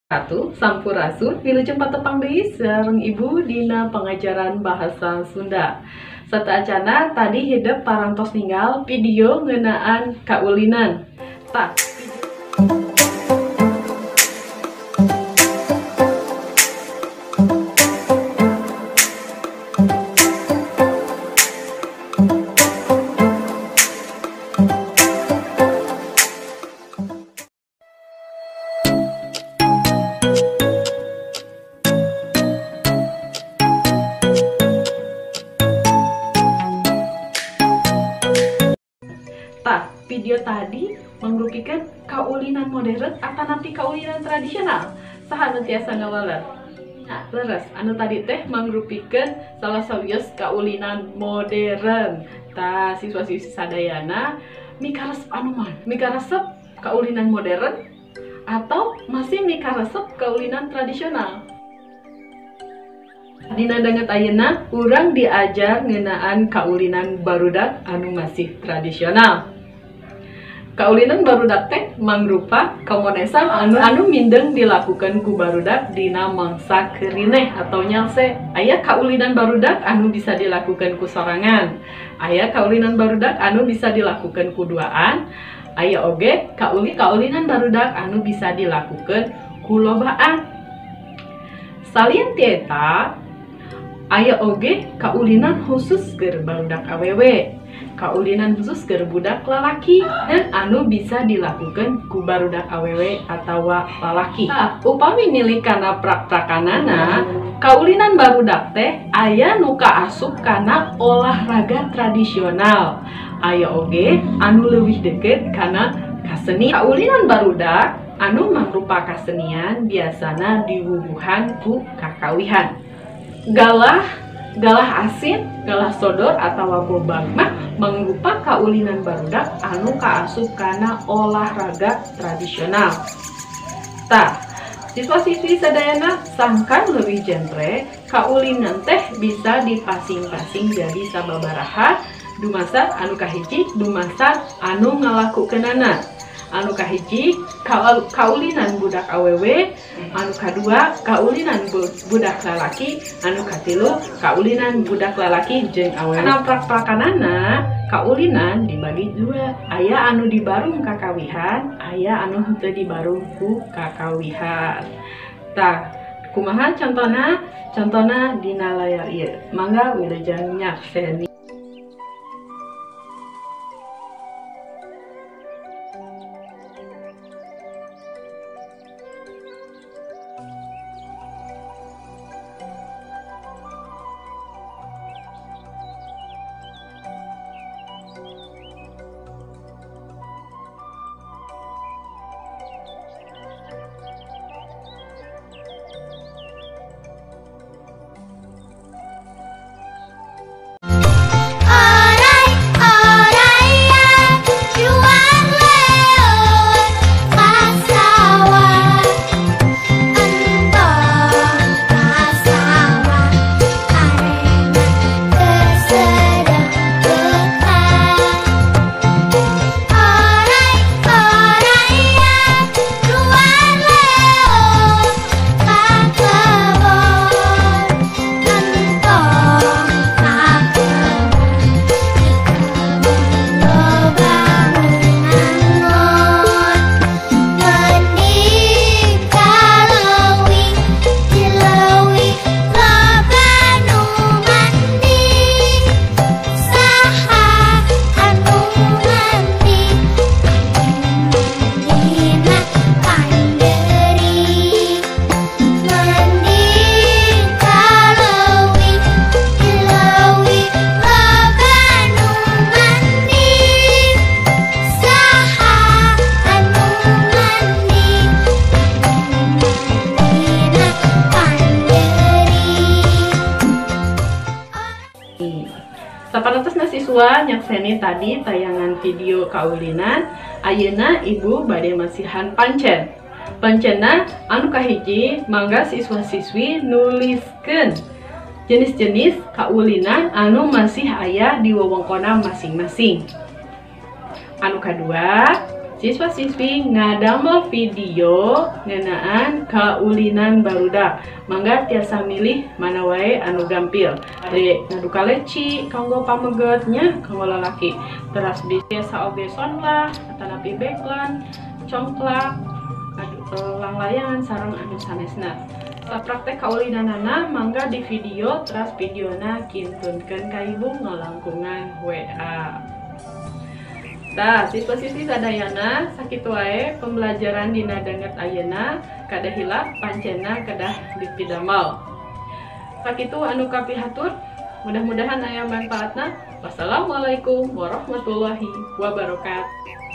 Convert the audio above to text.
Ratu, Sampurasun, wilujeng patepang deui sareng Ibu dina pengajaran bahasa Sunda. Sateuacanna tadi hidup parantos ninggal video ngeunaan kaulinan. Tah, video tadi mangrupikan kaulinan modern atau nanti kaulinan tradisional. Saha anu tiasa ngawaleur? Nah, leres anu tadi teh mangrupikan salah sawios kaulinan modern. Tah siswa-siswi sadayana mikaresep anu man? Mikaresep kaulinan modern atau masih mikaresep kaulinan tradisional? Dina danget ayeuna urang diajar ngeunaan kaulinan barudak anu masih tradisional. Kaulinan barudak teh mangrupa kamonesan anu mindeng dilakukan ku barudak dina mangsa keurineh atau nyalse. Aya kaulinan barudak anu bisa dilakukan ku sorangan. Aya kaulinan barudak anu bisa dilakukan ku duaan. Aya oge kaulinan barudak anu bisa dilakukan ku lobaan. Salieun ti eta aya oge kaulinan khusus keur barudak awewe. Kaulinan khusus keur budak lalaki dan anu bisa dilakukan ku barudak awewe atawa lalaki. Upami milih kana prak-prakanana, kaulinan barudak teh aya nu kaasup kana olahraga tradisional. Aya oge anu leuwih deukeut kana kaseni. Kaulinan barudak anu mangrupa kasenian biasana diwuwuhan ku kakawihan. Galah asin, galah sodor atawa bobag mah mangrupa kaulinan barudak anu kaasup kana olahraga tradisional. Tah, siswa-siswi sadayana sangkan leuwih genre kaulinan teh bisa dipasing-pasing jadi sababaraha dumasar anu kahiji dumasar anu ngalakukeunana. Anu kahiji kaulinan budak awewe, anu kadua kaulinan budak lalaki, anu katilu kaulinan budak lalaki jeung awewe. Kana prak-prakanana kaulinan dibagi dua, aya anu dibarung kakawihan, aya anu henteu dibarung ku kakawihan. Tah, kumaha contona? Contona dina layar ieu. Mangga wilujeng nyakseni. Saparantos siswa nyakseni tadi tayangan video kaulinan. Ayeuna Ibu bade masihan pancen. Pancenna anu kahiji mangga siswa-siswi nuliskeun jenis-jenis kaulinan anu masih aya di wewengkonna masing-masing. Anu kadua siswa-siswi ngadamel video ngeunaan kaulinan barudak. Mangga tiasa milih mana wae anu gampil. Dari ngadu kaleci, kanggo pamegetnya, kanggo lalaki. Teras biasa oge sonlah, atanapi backland, congklak, langlayangan sareng anu sanesna. Praktek kaulinanana mangga di video teras videona kintunkeun ka ibu ngalangkungan WA. Tah, siswa-siswi sadayana sakitu wae pembelajaran dina danget ayeuna kada hilap pancena kedah dipidamel. Sakitu anu kapihatur, mudah-mudahan aya manfaatna. Wassalamualaikum warahmatullahi wabarakatuh.